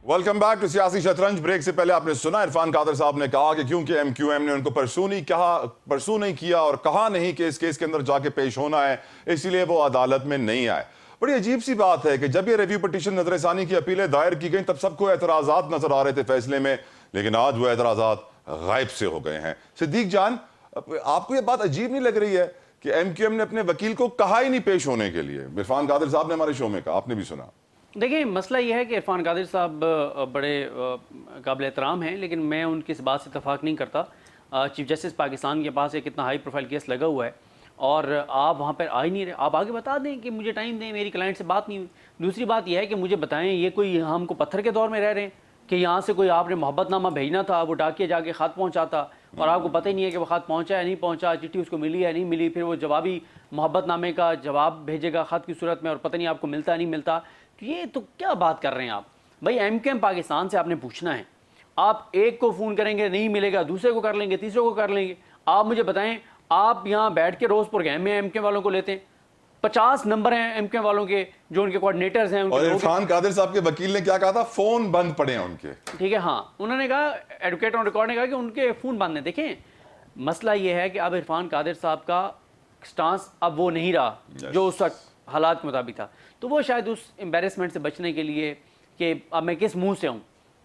Welcome back to سیاسی شطرنج. Break سے پہلے آپ نے سنا عرفان قادر صاحب نے کہا کہ کیونکہ ایم کیو ایم نے ان کو پرسو نہیں کیا اور کہا نہیں کہ اس کیس کے اندر جا کے پیش ہونا ہے, اسی لیے وہ عدالت میں نہیں آئے. بڑی عجیب سی بات ہے کہ جب یہ ریویو پٹیشن نظر ثانی کی اپیلیں دائر کی گئیں تب سب کو اعتراضات نظر آ رہے تھے فیصلے میں, لیکن آج وہ اعتراضات غائب سے ہو گئے ہیں. صدیق جان, آپ کو یہ بات عجیب نہیں لگ رہی ہے کہ ایم کیو ایم نے اپنے وکیل کو کہا ہی نہیں پیش ہونے کے لیے؟ عرفان قادر صاحب نے ہمارے شو میں کہا, آپ نے بھی سنا. دیکھیں مسئلہ یہ ہے کہ عرفان قادر صاحب بڑے قابل احترام ہیں, لیکن میں ان کی اس بات سے اتفاق نہیں کرتا. چیف جسٹس پاکستان کے پاس ایک اتنا ہائی پروفائل کیس لگا ہوا ہے اور آپ وہاں پر آ ہی نہیں رہے. آپ آگے بتا دیں کہ مجھے ٹائم دیں, میری کلائنٹ سے بات نہیں ہوئی. دوسری بات یہ ہے کہ مجھے بتائیں یہ کوئی ہم کو پتھر کے دور میں رہ رہے ہیں کہ یہاں سے کوئی آپ نے محبت نامہ بھیجنا تھا, وہ ڈاکیہ جا کے خط پہنچاتا اور آپ کو پتہ ہی نہیں ہے کہ وہ خط پہنچا ہے نہیں پہنچا, چٹھی اس کو ملی ہے نہیں ملی, پھر وہ جوابی محبت نامے کا جواب بھیجے گا خط کی صورت میں اور پتہ نہیں آپ کو ملتا ہے نہیں ملتا. یہ تو کیا بات کر رہے ہیں آپ بھائی؟ ایم کیو ایم پاکستان سے آپ نے پوچھنا ہے, آپ ایک کو فون کریں گے نہیں ملے گا, دوسرے کو کر لیں گے, تیسرے کو کر لیں گے. آپ مجھے بتائیں, آپ یہاں بیٹھ کے روز پروگرام میں ایم کیو ایم والوں کو لیتے ہیں, 50 نمبر ہیں ایم کیو ایم والوں کے جو ان کے کوآرڈینیٹرز ہیں. اور عرفان قادر صاحب کے وکیل نے کیا کہا تھا؟ فون بند پڑے ہیں ان کے. ٹھیک ہے, ہاں انہوں نے کہا, ایڈوکیٹ آن ریکارڈ نے کہا کہ ان کے فون بند ہیں. دیکھیں مسئلہ یہ ہے کہ اب عرفان قادر صاحب کا سٹانس اب وہ نہیں رہا جو اس وقت حالات کے مطابق تھا, تو وہ شاید اس امبیرسمنٹ سے بچنے کے لیے کہ اب میں کس منہ سے ہوں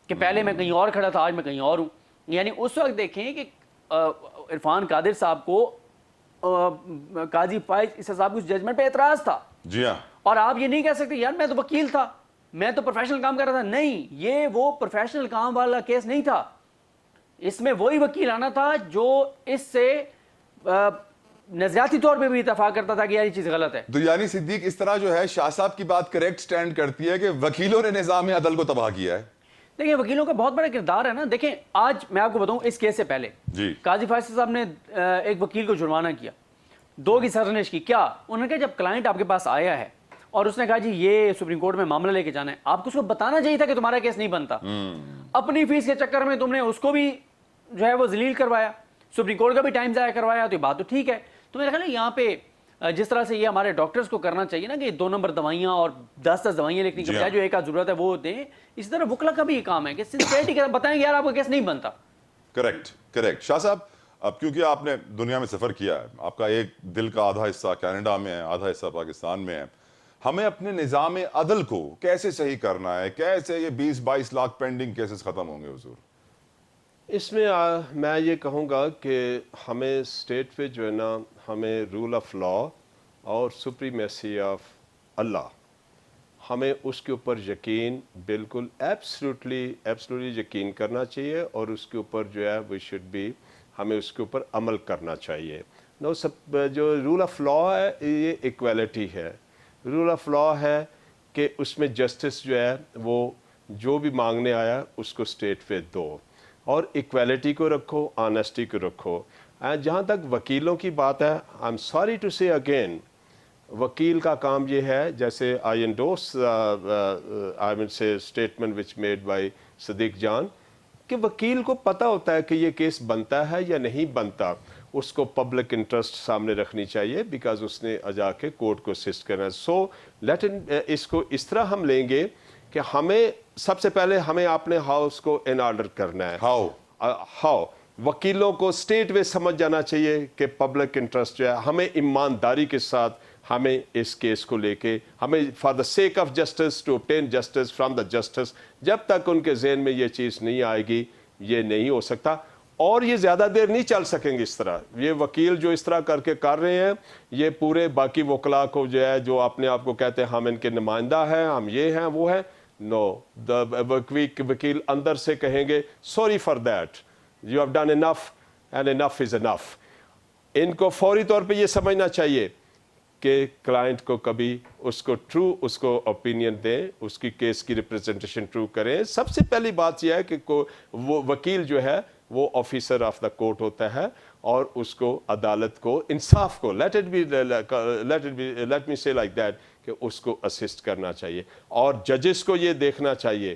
کہ پہلے میں کہیں اور کھڑا تھا آج میں کہیں اور ہوں. یعنی اس وقت دیکھیں کہ عرفان قادر صاحب کو قاضی فائز عیسیٰ صاحب کی اس ججمنٹ پہ اعتراض تھا. جی ہاں, اور آپ یہ نہیں کہہ سکتے یار میں تو وکیل تھا, میں تو پروفیشنل کام کر رہا تھا. نہیں, یہ وہ پروفیشنل کام والا کیس نہیں تھا. اس میں وہی وکیل آنا تھا جو اس سے نظریاتی طور پہ بھی اتفاق کرتا تھا کہ یار یہ چیز غلط ہے. تو یعنی صدیق اس طرح جو ہے شاہ صاحب کی بات کریکٹ سٹینڈ کرتی ہے کہ وکیلوں نے نظام عدل کو تباہ کیا ہے. دیکھیں وکیلوں کا بہت بڑا کردار ہے نا. دیکھیں آج میں آپ کو بتاؤں, اس کیس سے پہلے جی قاضی فیصل صاحب نے ایک وکیل کو جرمانہ کیا 2 کی سرزنش کی. کیا انہوں نے کہا جب کلائنٹ آپ کے پاس آیا ہے اور اس نے کہا جی یہ سپریم کورٹ میں معاملہ لے کے جانا ہے, آپ کو اس کو بتانا چاہیے تھا کہ تمہارا کیس نہیں بنتا. اپنی فیس کے چکر میں تم نے اس کو بھی جو ہے وہ ذلیل کروایا, سپریم کورٹ کا بھی ٹائم ضائع کروایا. تو یہ بات تو ٹھیک ہے. تو میرا خیال ہے یہاں پہ جس طرح سے یہ ہمارے ڈاکٹرز کو کرنا چاہیے نا کہ 2 نمبر دوائیاں اور 10 دوائیاں لکھنے کی بجائے جو ایک ضرورت ہے وہ دیں, اسی طرح وکلا کا بھی یہ کام ہے کہ سنسیئرٹی کے ساتھ بتائیں یار آپ کا کیس نہیں بنتا. کریکٹ. شاہ صاحب, اب کیونکہ آپ نے دنیا میں سفر کیا ہے, آپ کا ایک دل کا آدھا حصہ کینیڈا میں ہے, آدھا حصہ پاکستان میں ہے, ہمیں اپنے نظام عدل کو کیسے صحیح کرنا ہے؟ کیسے یہ 20-22 لاکھ پینڈنگ کیسز ختم ہوں گے حضور؟ اس میں میں یہ کہوں گا کہ ہمیں اسٹیٹ پہ جو ہے نا, ہمیں رول آف لا اور سپریمیسی آف اللہ, ہمیں اس کے اوپر یقین بالکل ایبسلوٹلی یقین کرنا چاہیے اور اس کے اوپر جو ہے وی شوڈ بی, ہمیں اس کے اوپر عمل کرنا چاہیے. نو جو رول آف لا ہے یہ ایکویلٹی ہے. رول آف لا ہے کہ اس میں جسٹس جو ہے وہ جو بھی مانگنے آیا اس کو اسٹیٹ پہ دو, اور ایکویلٹی کو رکھو, آنیسٹی کو رکھو. جہاں تک وکیلوں کی بات ہے, آئی ایم سوری ٹو سے اگین, وکیل کا کام یہ ہے, جیسے آئی انڈورس آئی ول سے اسٹیٹمنٹ وچ میڈ بائی صدیق جان, کہ وکیل کو پتہ ہوتا ہے کہ یہ کیس بنتا ہے یا نہیں بنتا. اس کو پبلک انٹرسٹ سامنے رکھنی چاہیے بیکاز اس نے جا کے کورٹ کو اسسٹ کرنا ہے. سو لیٹ اس کو اس طرح ہم لیں گے کہ ہمیں سب سے پہلے ہمیں اپنے ہاؤس کو ان آرڈر کرنا ہے. ہاؤ وکیلوں کو اسٹیٹ وے سمجھ جانا چاہیے کہ پبلک انٹرسٹ جو ہے, ہمیں ایمانداری کے ساتھ ہمیں اس کیس کو لے کے, ہمیں for the sake of justice to obtain justice from the justice, جب تک ان کے ذہن میں یہ چیز نہیں آئے گی یہ نہیں ہو سکتا. اور یہ زیادہ دیر نہیں چل سکیں گے اس طرح. یہ وکیل جو اس طرح کر کے کر رہے ہیں, یہ پورے باقی وکلا کو جو ہے جو اپنے آپ کو کہتے ہیں ہم ان کے نمائندہ ہیں, ہم یہ ہیں وہ ہیں, نو, دا وکیل اندر سے کہیں گے sorry for that, you have done enough and enough is enough. ان کو فوری طور پہ یہ سمجھنا چاہیے کہ کلائنٹ کو کبھی اس کو اوپینین دیں, اس کی کیس کی ریپریزنٹیشن ٹرو کریں. سب سے پہلی بات یہ ہے کہ وہ وکیل جو ہے وہ آفیسر آف دا کورٹ ہوتا ہے اور اس کو عدالت کو انصاف کو لیٹ می سے لائک دیٹ کہ اس کو اسسٹ کرنا چاہیے. اور ججز کو یہ دیکھنا چاہیے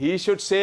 he should say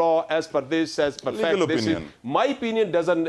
law, as per this, as per fact. Legal This is, opinion. my opinion doesn't,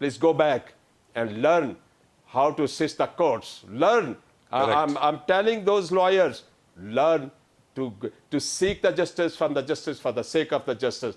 please go back and learn how to assist the courts. Learn. Correct. I'm telling those lawyers, learn to seek the justice from the justice for the sake of the justice.